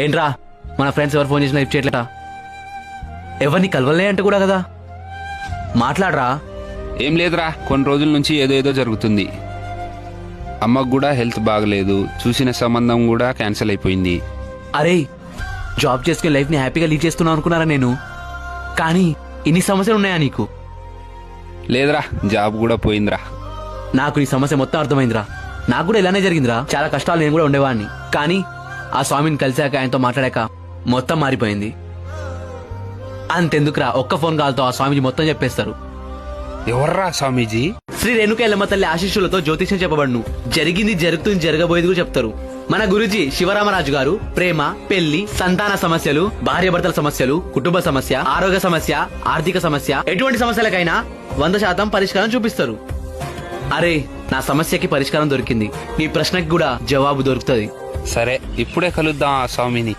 ఏంట్రా మన ఫ్రెండ్స్ ఎవరు ఫోన్ చేసినా లిఫ్ట్ చేయట్లేట? ఎవరిని కలవలే అంటే కూడా కదా, మాట్లాడరా. ఏం లేదురా, కొన్ని రోజుల నుంచి ఏదో జరుగుతుంది. అమ్మకు కూడా హెల్త్ బాగలేదు, చూసిన సంబంధం కూడా క్యాన్సిల్ అయిపోయింది. అరే జాబ్ చేసుకుని లైఫ్ ని హ్యాపీగా లీడ్ చేస్తున్నావు అనుకున్నారా నేను, కానీ ఇన్ని సమస్యలు ఉన్నాయా నీకు? లేదురా, జాబ్ కూడా పోయిందిరా. నాకు ఈ సమస్య మొత్తం అర్థమైందిరా. నాకు కూడా ఇలానే జరిగిందిరా. చాలా కష్టాలు నేను కూడా ఉండేవాడిని, కానీ ఆ స్వామిని కలిశాక ఆయనతో మాట్లాడాక మొత్తం మారిపోయింది. అంతెందుకురా, ఒక్క ఫోన్ కాల్తో ఆ స్వామిజీ మొత్తం చెప్పేస్తారు. ఎవర్రా స్వామీజీ? శ్రీ రేణుక ఎల్లమ్మ తల్లి ఆశీస్సులతో జ్యోతిష్యం చెప్పబడును. జరిగింది, జరుగుతుంది, జరగబోయేది కూడా చెప్తారు. మన గురుజీ శివరామరాజు గారు ప్రేమ, పెళ్లి, సంతాన సమస్యలు, భార్యాభర్తల సమస్యలు, కుటుంబ సమస్య, ఆరోగ్య సమస్య, ఆర్థిక సమస్య, ఎటువంటి సమస్యలకైనా 100% పరిష్కారం చూపిస్తారు. అరే నా సమస్యకి పరిష్కారం దొరికింది, నీ ప్రశ్నకి కూడా జవాబు దొరుకుతుంది. సరే, ఇప్పుడే కలుద్దాం ఆ స్వామిని.